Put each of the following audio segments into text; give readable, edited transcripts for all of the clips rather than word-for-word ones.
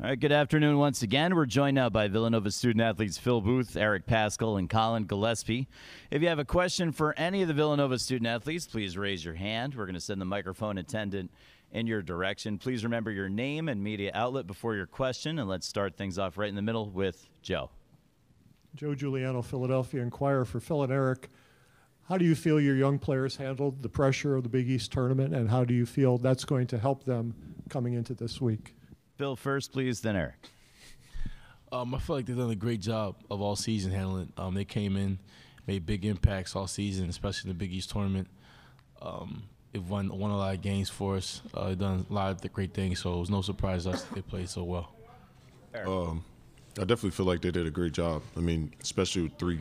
All right, good afternoon once again. We're joined now by Villanova student-athletes Phil Booth, Eric Pascal, and Colin Gillespie. If you have a question for any of the Villanova student-athletes, please raise your hand. We're going to send the microphone attendant in your direction. Please remember your name and media outlet before your question, and let's start things off right in the middle with Joe. Joe Giuliano, Philadelphia Inquirer. For Phil and Eric, how do you feel your young players handled the pressure of the Big East tournament, and how do you feel that's going to help them coming into this week? Phil first, please, then Eric. I feel like they've done a great job of all season handling it. They came in, made big impacts all season, especially in the Big East tournament. They've won a lot of games for us. They've done a lot of great things, so it was no surprise to us that they played so well. I definitely feel like they did a great job. I mean, especially with 3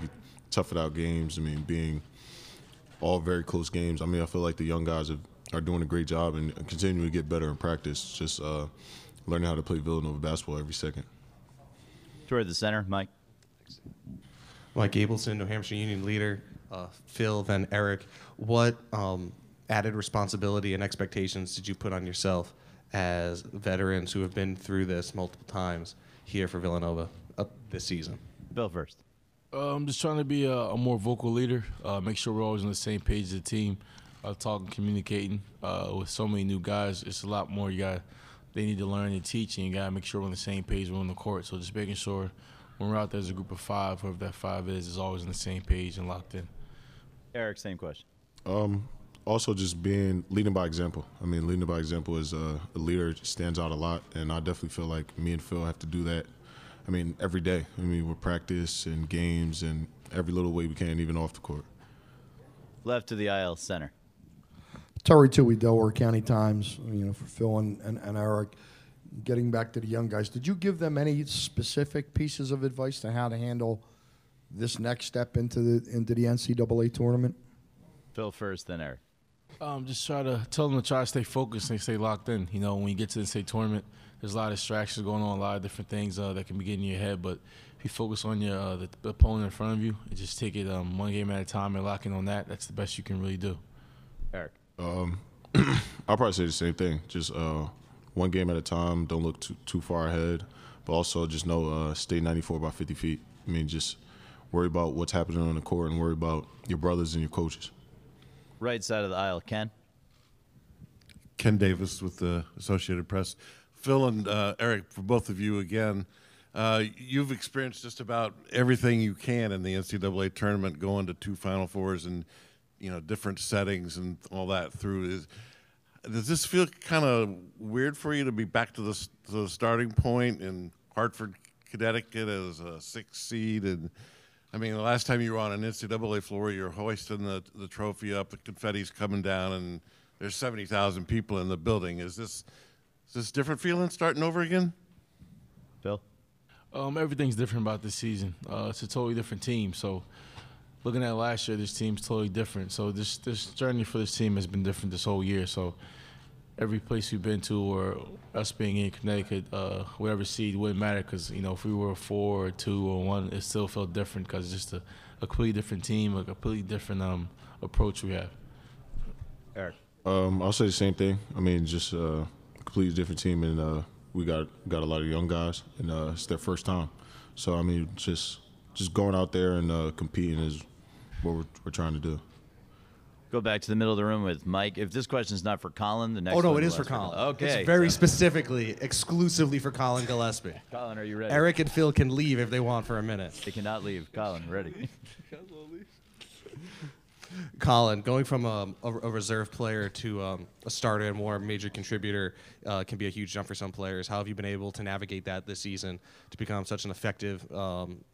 tough-it-out games. I mean, being all very close games. I mean, I feel like the young guys are doing a great job and continuing to get better in practice. Just learning how to play Villanova basketball every second. Toward the center, Mike. Mike Abelson, New Hampshire Union leader. Phil, then Eric. What added responsibility and expectations did you put on yourself as veterans who have been through this multiple times here for Villanova this season? Bill first. I'm just trying to be a more vocal leader, make sure we're always on the same page as a team, talking, communicating. With so many new guys, it's a lot more they need to learn and teach, and you got to make sure we're on the same page, we're on the court. So just making sure when we're out there as a group of 5, whoever that 5 is always on the same page and locked in. Eric, same question. Also just leading by example. I mean, leading by example as a leader stands out a lot, and I definitely feel like me and Phil have to do that. I mean, every day. I mean, with practice and games and every little way we can, even off the court. Left to the aisle, center. Terry Tui, Delaware County Times, for Phil and Eric. Getting back to the young guys, did you give them any specific pieces of advice to how to handle this next step into the NCAA tournament? Phil first, then Eric. Just try to tell them to try to stay focused and stay locked in. When you get to the NCAA tournament, there's a lot of distractions going on, a lot of different things that can be getting in your head. But if you focus on the opponent in front of you and just take it one game at a time and lock in on that, that's the best you can really do. Eric. I'll probably say the same thing. Just one game at a time. Don't look too far ahead, but also just know stay 94 by 50 feet. I mean, just worry about what's happening on the court and worry about your brothers and your coaches. Right side of the aisle, Ken. Ken Davis with the Associated Press. Phil and Eric, for both of you again, you've experienced just about everything you can in the NCAA tournament, going to 2 Final Fours and different settings and all that through. Does this feel kind of weird for you to be back to the starting point in Hartford, Connecticut as a 6th seed? And I mean, the last time you were on an NCAA floor, you're hoisting the trophy up, the confetti's coming down, and there's 70,000 people in the building. Is this different feeling starting over again? Phil? Everything's different about this season. It's a totally different team. So looking at last year, this team's totally different. So this journey for this team has been different this whole year. So every place we've been to, or us being in Connecticut, whatever seed, wouldn't matter because, if we were a 4 or 2 or 1, it still felt different because it's just a completely different team, a completely different approach we have. Eric. I'll say the same thing. I mean, just a completely different team, and we got a lot of young guys, and it's their first time. So, I mean, just going out there and competing is what we're trying to do. Go back to the middle of the room with Mike. If this question is not for Colin, the next one. Oh, no, it is for Colin. Okay. It's very specifically, exclusively for Colin Gillespie. Colin, are you ready? Eric and Phil can leave if they want for a minute. They cannot leave. Colin, ready? Colin, going from a reserve player to a starter and more major contributor can be a huge jump for some players. How have you been able to navigate that this season to become such an effective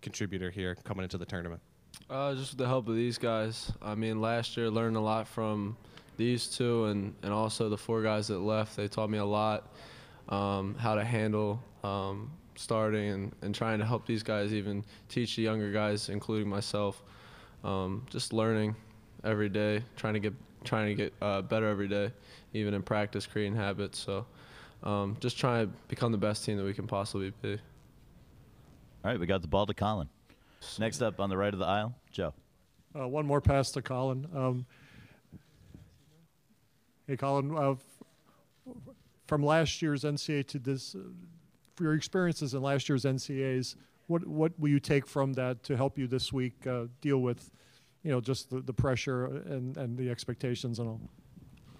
contributor here coming into the tournament? Just with the help of these guys. I mean, last year learned a lot from these 2 and also the 4 guys that left. They taught me a lot how to handle starting and trying to help these guys, even teach the younger guys, including myself. Just learning every day, trying to get better every day, even in practice, creating habits. So just trying to become the best team that we can possibly be. All right, we got the ball to Colin. Next up on the right of the aisle, Joe. One more pass to Colin. Hey, Colin, from last year's NCAA to this for your experiences in last year's NCAAs, what will you take from that to help you this week deal with, just the pressure and the expectations and all?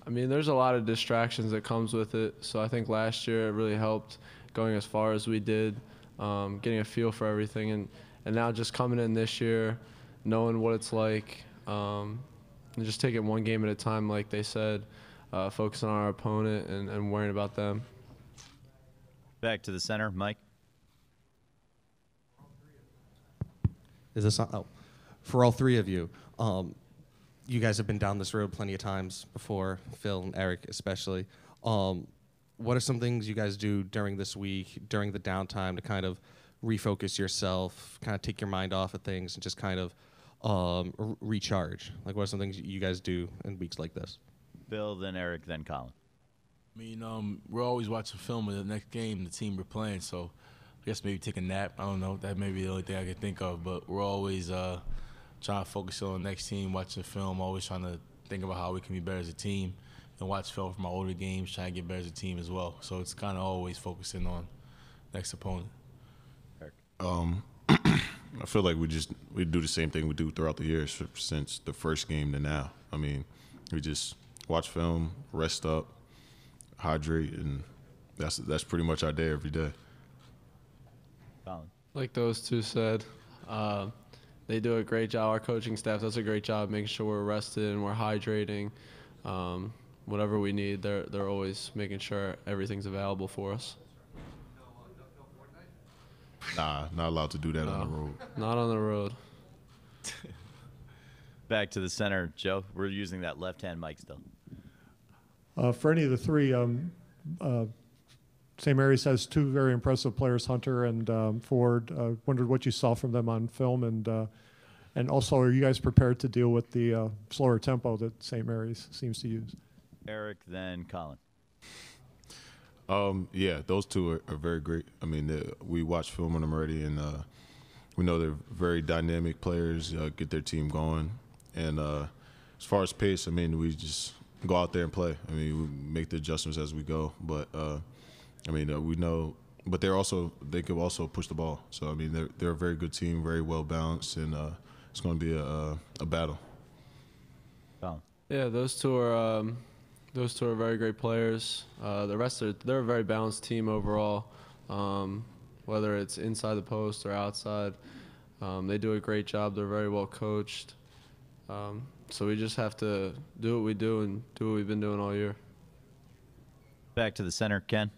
I mean, there's a lot of distractions that comes with it. So I think last year it really helped going as far as we did, getting a feel for everything. And now just coming in this year, knowing what it's like, and just taking one game at a time, like they said, focusing on our opponent and worrying about them. Back to the center, Mike. Is this on? Oh, for all three of you, you guys have been down this road plenty of times before, Phil and Eric especially. What are some things you guys do during this week, during the downtime, to kind of refocus yourself, kind of take your mind off of things, and just kind of recharge? Like, what are some things you guys do in weeks like this? Bill, then Eric, then Colin. I mean, we're always watching film of the next game, the team we're playing, so I guess maybe take a nap. I don't know. That may be the only thing I can think of, but we're always trying to focus on the next team, watching film, always trying to think about how we can be better as a team, and watch film from our older games, trying to get better as a team as well. So it's kind of always focusing on next opponent. I feel like we do the same thing we do throughout the years since the first game to now. I mean, we just watch film, rest up, hydrate, and that's pretty much our day every day. Colin. Like those two said, they do a great job. Our coaching staff does a great job making sure we're rested and we're hydrating. Whatever we need, they're always making sure everything's available for us. Nah, not allowed to do that on the road. Not on the road. Back to the center, Joe. We're using that left-hand mic still. For any of the three, St. Mary's has two very impressive players, Hunter and Ford. Wondered what you saw from them on film, and also, are you guys prepared to deal with the slower tempo that St. Mary's seems to use? Eric, then Colin. Yeah, those two are very great. I mean, we watched film on them already, and we know they're very dynamic players, get their team going. And as far as pace, I mean, we just go out there and play. I mean, we make the adjustments as we go. But, I mean, we know – but they can also push the ball. So, I mean, they're a very good team, very well-balanced, and it's going to be a battle. Colin. Yeah, those two are very great players. The rest they're a very balanced team overall. Whether it's inside the post or outside, they do a great job. They're very well coached. So we just have to do what we do and do what we've been doing all year. Back to the center, Ken.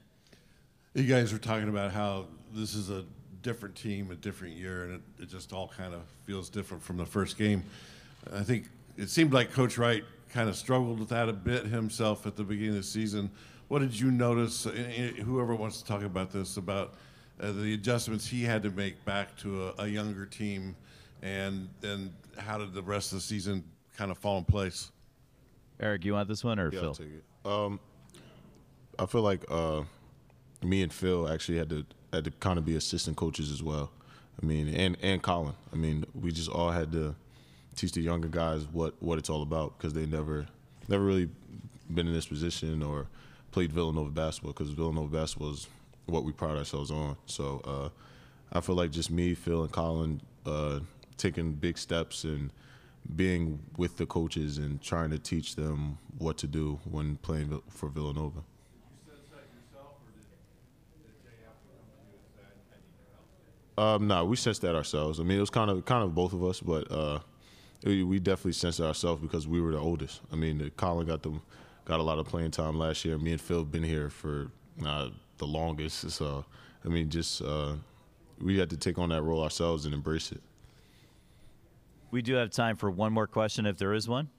You guys were talking about how this is a different team, a different year, and it just all kind of feels different from the first game. I think it seemed like Coach Wright kind of struggled with that a bit himself at the beginning of the season. What did you notice, whoever wants to talk about this, about the adjustments he had to make back to a younger team, and how did the rest of the season kind of fall in place? Eric, you want this one or Yeah, Phil? I'll take it. I feel like me and Phil actually had to kind of be assistant coaches as well. I mean, and Colin. I mean, we just all had to teach the younger guys what it's all about, because they never really been in this position or played Villanova basketball, because Villanova basketball is what we pride ourselves on. So I feel like just me, Phil, and Colin taking big steps and being with the coaches and trying to teach them what to do when playing for Villanova. No, we sensed that ourselves. I mean, it was kind of both of us, but we definitely sensed it ourselves because we were the oldest. I mean, Colin got a lot of playing time last year. Me and Phil have been here for the longest. So, I mean, just we had to take on that role ourselves and embrace it. We do have time for one more question if there is one.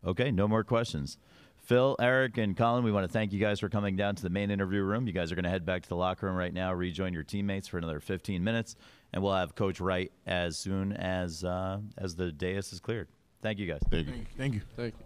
Okay, no more questions. Phil, Eric, and Colin, we want to thank you guys for coming down to the main interview room. You guys are going to head back to the locker room right now, rejoin your teammates for another 15 minutes, and we'll have Coach Wright as soon as the dais is cleared. Thank you, guys. Thank you. Thank you. Thank you.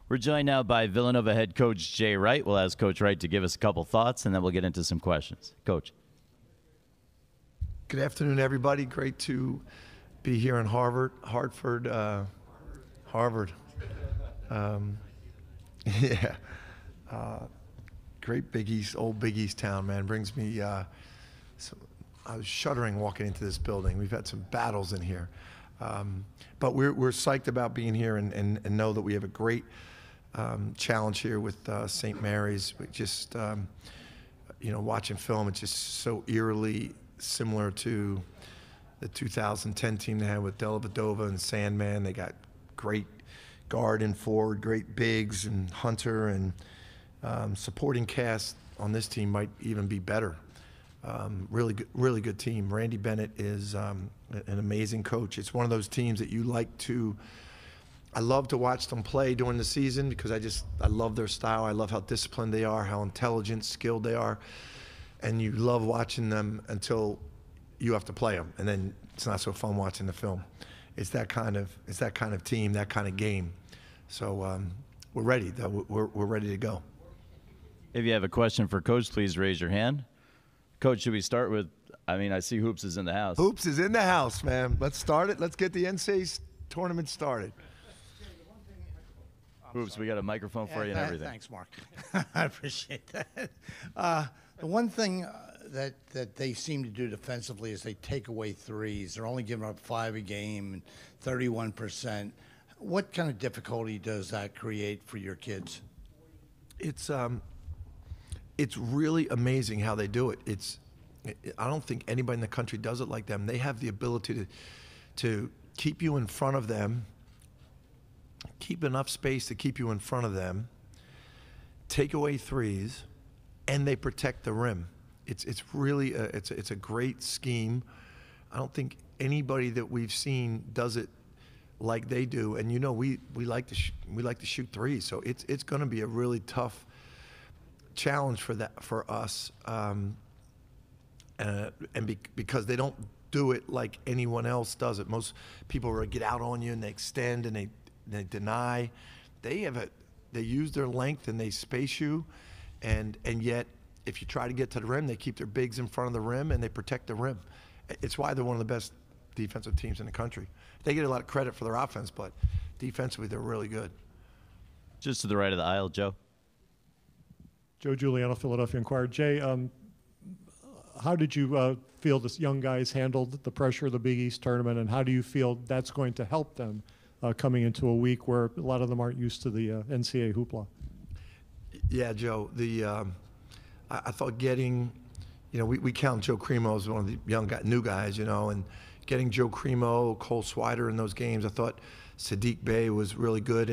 We're joined now by Villanova head coach Jay Wright. We'll ask Coach Wright to give us a couple thoughts, and then we'll get into some questions. Coach. Good afternoon, everybody. Great to be here in Hartford. Yeah. Great Big East, old Big East town, man. Brings me, I was shuddering walking into this building. We've had some battles in here. But we're psyched about being here and know that we have a great challenge here with St. Mary's. We just, watching film, it's just so eerily similar to the 2010 team they had with Villanova and Sandman. They got great guard and forward, great bigs and Hunter, and supporting cast on this team might even be better. Really good team. Randy Bennett is an amazing coach. It's one of those teams that you like to. I love to watch them play during the season because I love their style. I love how disciplined they are, how intelligent, skilled they are, and you love watching them until you have to play them, and then it's not so fun watching the film. It's that kind of team, that kind of game. So we're ready. We're ready to go. If you have a question for Coach, please raise your hand. Coach, should we start with? I see Hoops is in the house. Hoops is in the house, man. Let's start it. Let's get the NCAA tournament started. Hoops, we got a microphone for you and everything. Thanks, Mark. I appreciate that. The one thing that they seem to do defensively is they take away threes. They're only giving up 5 a game, 31%. What kind of difficulty does that create for your kids? It's really amazing how they do it. I don't think anybody in the country does it like them. They have the ability to keep you in front of them, keep enough space to keep you in front of them, take away threes, and they protect the rim. It's really it's a great scheme. I don't think anybody that we've seen does it like they do. And we like to shoot threes, so it's going to be a really tough challenge for us, because they don't do it like anyone else does it. Most people get out on you and they extend and they deny. They use their length and they space you, and yet if you try to get to the rim, they keep their bigs in front of the rim and they protect the rim. It's why they're one of the best defensive teams in the country. They get a lot of credit for their offense, but defensively they're really good. Just to the right of the aisle, Joe. Joe Giuliano, Philadelphia Inquirer. Jay, how did you feel the young guys handled the pressure of the Big East tournament, and how do you feel that's going to help them coming into a week where a lot of them aren't used to the NCAA hoopla? Yeah, Joe. I thought getting, we count Joe Cremo as one of the new guys, and getting Joe Cremo, Cole Swider in those games, I thought Sadiq Bey was really good,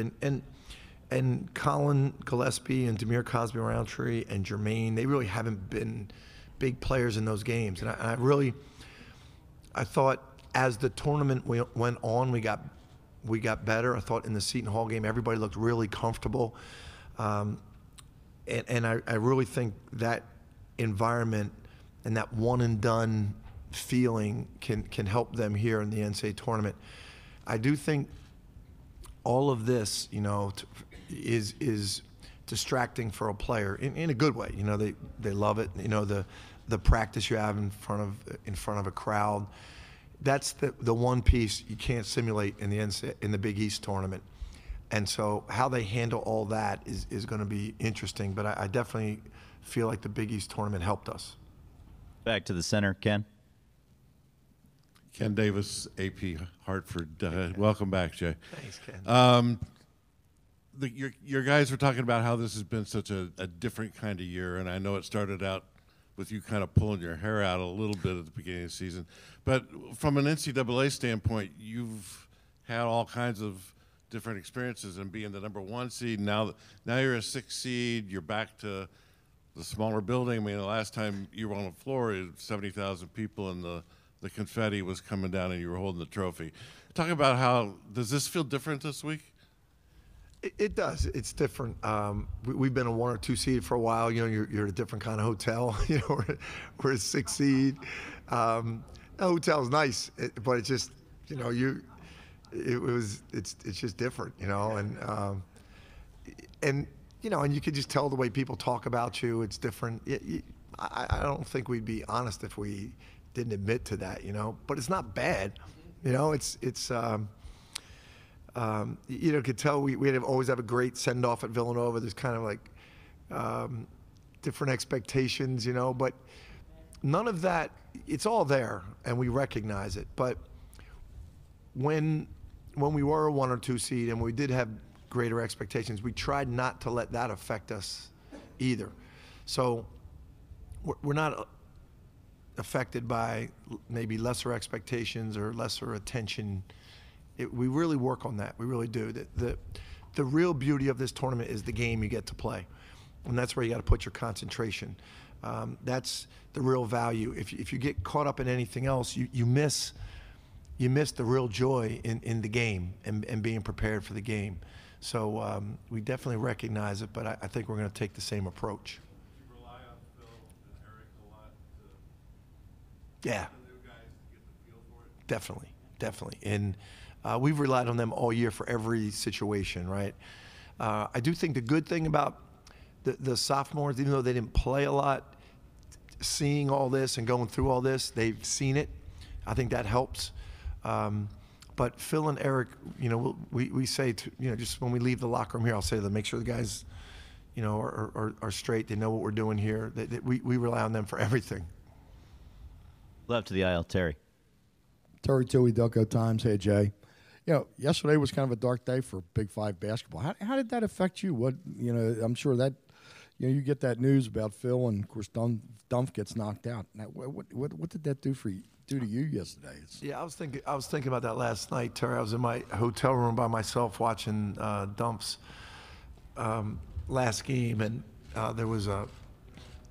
and Colin Gillespie and Demir Cosby-Roundtree and Jermaine, they really haven't been big players in those games. And I thought as the tournament went on, we got better. I thought in the Seton Hall game, everybody looked really comfortable. And I really think that environment and that one and done feeling can help them here in the NCAA tournament. I do think all of this, is distracting for a player in a good way. They love it. The practice you have in front of a crowd. That's the one piece you can't simulate in the Big East tournament. And so how they handle all that is going to be interesting. But I definitely feel like the Big East tournament helped us. Back to the center, Ken. Ken Davis, AP Hartford. Welcome back, Jay. Thanks, Ken. Your guys were talking about how this has been such a different kind of year, and I know it started out with you kind of pulling your hair out a little bit at the beginning of the season. But from an NCAA standpoint, you've had all kinds of different experiences, and being the #1 seed, now you're a 6 seed, you're back to the smaller building. The last time you were on the floor, it was 70,000 people, and the confetti was coming down and you were holding the trophy. Talk about how, does this feel different this week? It does. It's different. We've been a 1 or 2 seed for a while. You're at a different kind of hotel. We're a 6 seed. The hotel's nice, but it's just, it's just different, and and and you could just tell the way people talk about you. It's different. I don't think we'd be honest if we didn't admit to that, But it's not bad, It's could tell we always have a great send off at Villanova. There's kind of like different expectations, but none of that. It's all there, and we recognize it. But when we were a 1 or 2 seed and we did have greater expectations, we tried not to let that affect us either. So we're not affected by maybe lesser expectations or lesser attention. We really work on that. We really do. The real beauty of this tournament is the game you get to play, and that's where you got to put your concentration. That's the real value. If you get caught up in anything else, you miss the real joy in the game and being prepared for the game. So we definitely recognize it, but I think we're going to take the same approach. You rely on Phil and Eric a lot Yeah. the new guys to get the feel for it? Definitely. And we've relied on them all year for every situation, right? I do think the good thing about the sophomores, even though they didn't play a lot, seeing all this and going through all this, they've seen it. I think that helps. But Phil and Eric, we say just when we leave the locker room here, I'll say to them, make sure the guys, are straight. They know what we're doing here. We rely on them for everything. Left to the aisle, Terry. Terry Tui, Delco Times. Hey, Jay. Yesterday was kind of a dark day for Big Five basketball. How did that affect you? What I'm sure that you get that news about Phil, and of course Dumpf gets knocked out. Now, what did that do to you yesterday? Yeah, I was thinking about that last night, Terry. I was in my hotel room by myself watching Dumpf's last game, and there was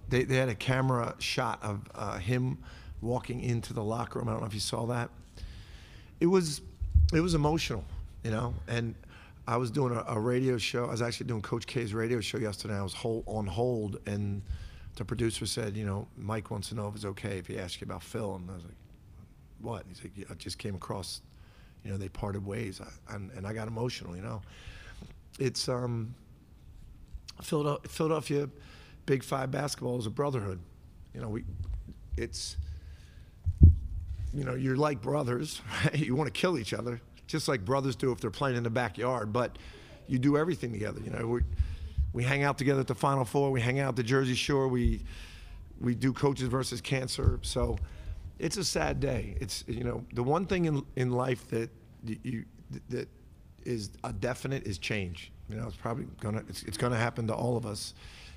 they had a camera shot of him walking into the locker room. I don't know if you saw that. It was emotional, and I was doing a radio show. I was actually doing Coach K's radio show yesterday. I was on hold, and the producer said, Mike wants to know if it's okay if he asks you about Phil. And I was like, what? He's like, yeah, I just came across, they parted ways. And I got emotional, It's Philadelphia Big Five basketball is a brotherhood. You're like brothers, right? You want to kill each other, just like brothers do if they're playing in the backyard, but you do everything together. We hang out together at the Final Four. We hang out at the Jersey Shore. We do Coaches versus Cancer. So it's a sad day. It's the one thing in life that that is a definite is change. It's probably gonna happen to all of us.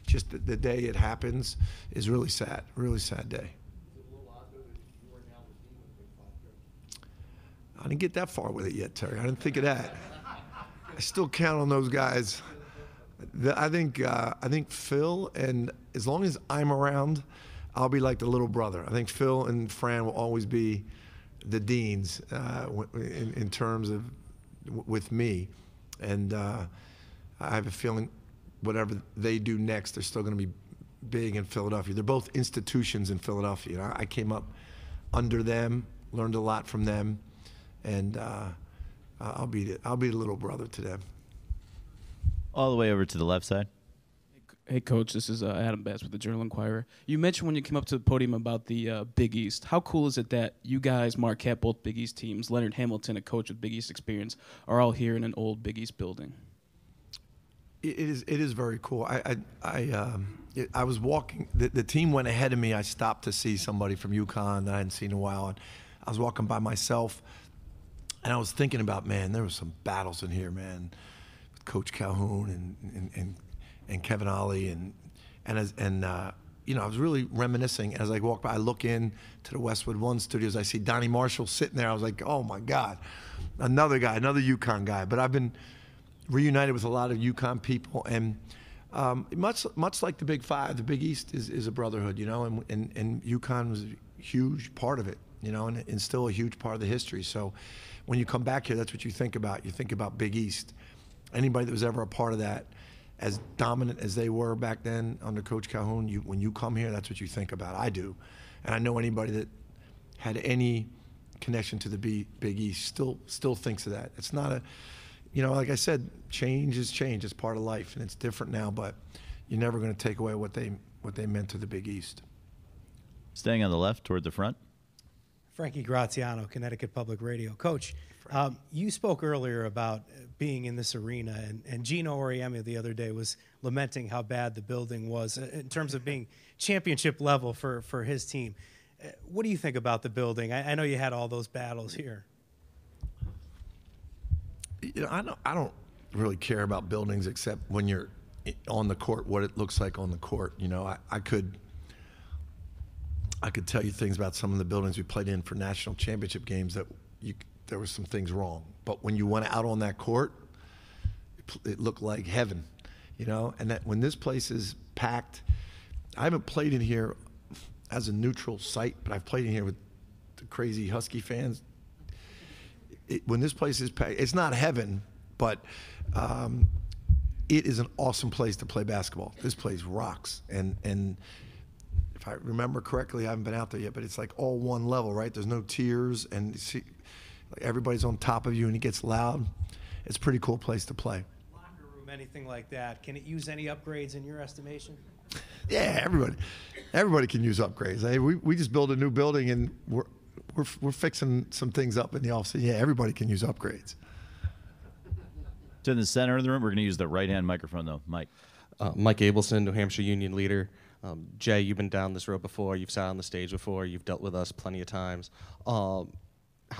Just the day it happens is really sad day. I didn't get that far with it yet, Terry. I didn't think of that. I still count on those guys. I think Phil, and as long as I'm around, I'll be like the little brother. I think Phil and Fran will always be the deans in terms of with me, and I have a feeling whatever they do next, they're still going to be big in Philadelphia. They're both institutions in Philadelphia. I came up under them, learned a lot from them, and I'll be the little brother to them. All the way over to the left side. Hey, Coach, this is Adam Bass with the Journal-Inquirer. You mentioned when you came up to the podium about the Big East. How cool is it that you guys, Marquette, both Big East teams, Leonard Hamilton, a coach with Big East experience, are all here in an old Big East building? It is very cool. I was walking. The team went ahead of me. I stopped to see somebody from UConn that I hadn't seen in a while. And I was walking by myself, and I was thinking about, man, there was some battles in here, man, with Coach Calhoun and Kevin Ollie, and I was really reminiscing as I walked by. I look in to the Westwood One studios. I see Donnie Marshall sitting there. I was like, oh my God, another guy, another UConn guy. But I've been reunited with a lot of UConn people, and much like the Big Five, the Big East is a brotherhood, and UConn was a huge part of it, and still a huge part of the history. So when you come back here, that's what you think about. You think about Big East. Anybody that was ever a part of that, as dominant as they were back then under Coach Calhoun, when you come here, that's what you think about. I do. And I know anybody that had any connection to the Big East still thinks of that. It's not like I said, change is change. It's part of life, and it's different now. But you're never going to take away what they meant to the Big East. Staying on the left toward the front. Frankie Graziano, Connecticut Public Radio. Coach, you spoke earlier about being in this arena, and Gino Auriemma the other day was lamenting how bad the building was in terms of being championship level for his team. What do you think about the building? I know you had all those battles here. I don't really care about buildings except when you're on the court, what it looks like on the court. I could tell you things about some of the buildings we played in for national championship games that there were some things wrong. But when you went out on that court, it looked like heaven, And that when this place is packed, I haven't played in here as a neutral site, but I've played in here with the crazy Husky fans. When this place is packed, it's not heaven, but it is an awesome place to play basketball. This place rocks, and if I remember correctly, I haven't been out there yet, but it's like all one level, right? There's no tiers, and like everybody's on top of you, and it gets loud. It's a pretty cool place to play. Locker room, anything like that. Can it use any upgrades in your estimation? Yeah, everybody can use upgrades. We just built a new building, and we're fixing some things up in the office. Yeah, everybody can use upgrades. To in the center of the room, we're going to use the right-hand microphone, though. Mike. Mike Abelson, New Hampshire Union leader. Jay, you've been down this road before. You've sat on the stage before. You've dealt with us plenty of times. How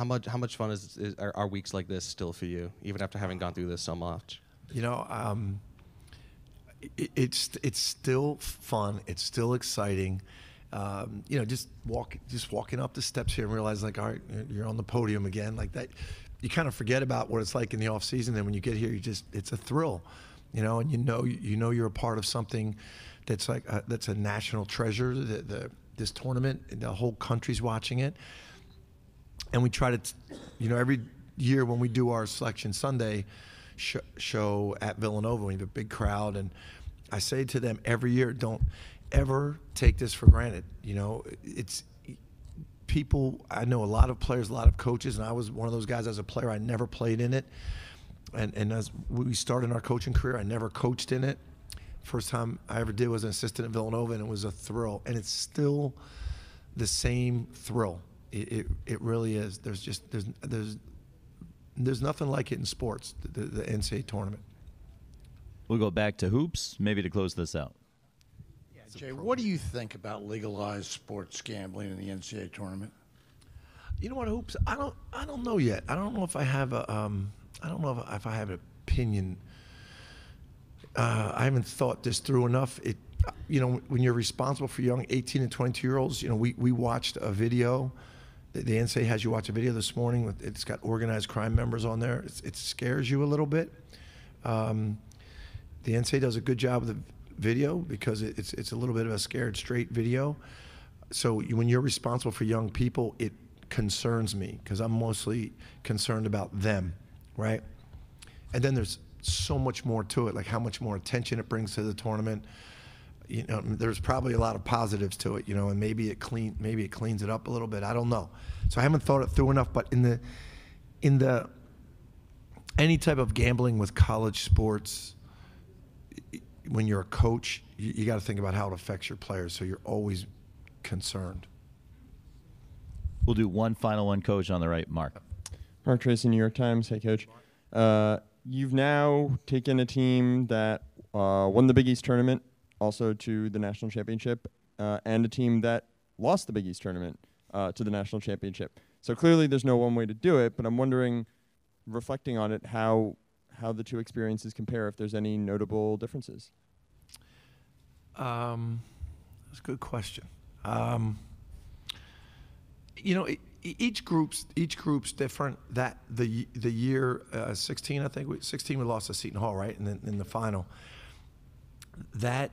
much fun are weeks like this still for you, even after having gone through this so much? It's still fun. It's still exciting. Just walking up the steps here and realize, like, all right, you're on the podium again, like that. You kind of forget about what it's like in the off season. Then when you get here, it's a thrill, and you're a part of something that's like that's a national treasure. This tournament, the whole country's watching it, and we try to, every year when we do our Selection Sunday show at Villanova, we have a big crowd, and I say to them every year, don't ever take this for granted. It's people. I know a lot of players, a lot of coaches, and I was one of those guys as a player. I never played in it, and as we started our coaching career, I never coached in it. First time I ever did was an assistant at Villanova, and it was a thrill, and it's still the same thrill. It really is. There's nothing like it in sports, the NCAA tournament. We'll go back to hoops, maybe to close this out. Yeah, Jay, what do you think about legalized sports gambling in the NCAA tournament? You know what, hoops? I don't know yet. I don't know if I have if I have an opinion. I haven't thought this through enough. When you're responsible for young 18 and 22-year-olds, we watched a video. The NCAA has you watch a video this morning. It's got organized crime members on there. It scares you a little bit. The NCAA does a good job with the video because it's a little bit of a scared straight video. So when you're responsible for young people, it concerns me because I'm mostly concerned about them, right? And then there's so much more to it, like how much more attention it brings to the tournament. There's probably a lot of positives to it, and maybe it cleans it up a little bit. I don't know. So I haven't thought it through enough. But in the any type of gambling with college sports, when you're a coach, you got to think about how it affects your players. So you're always concerned. We'll do one final one, Coach, on the right. Mark Tracy, New York Times. Hey, Coach. You've now taken a team that won the Big East tournament, also to the national championship, and a team that lost the Big East tournament to the national championship. So clearly there's no one way to do it, but I'm wondering, reflecting on it, how the two experiences compare, if there's any notable differences. That's a good question. Each group's different. That the year 16, I think 16 we lost to Seton Hall, right? And then in the final, that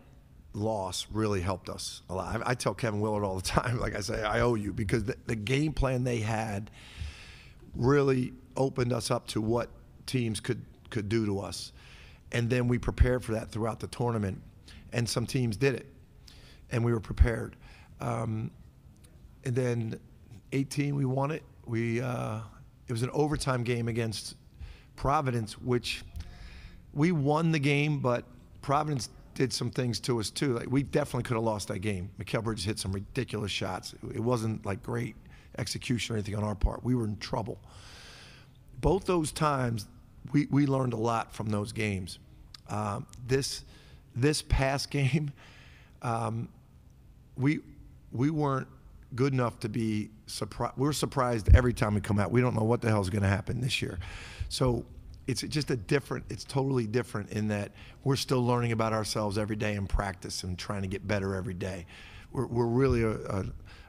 loss really helped us a lot. I tell Kevin Willard all the time, like I say, I owe you, because the game plan they had really opened us up to what teams could do to us, and then we prepared for that throughout the tournament, and some teams did it, and we were prepared. And then 18, we won it. It was an overtime game against Providence, which we won the game, but Providence did some things to us too. Like, we definitely could have lost that game. Mikal Bridges hit some ridiculous shots. It wasn't like great execution or anything on our part. We were in trouble. Both those times, we learned a lot from those games. This past game, we weren't good enough to be surprised. We're surprised every time we come out. We don't know what the hell is going to happen this year. So it's just it's totally different in that we're still learning about ourselves every day in practice and trying to get better every day. We're really a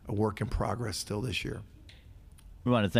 work in progress still this year. We want to thank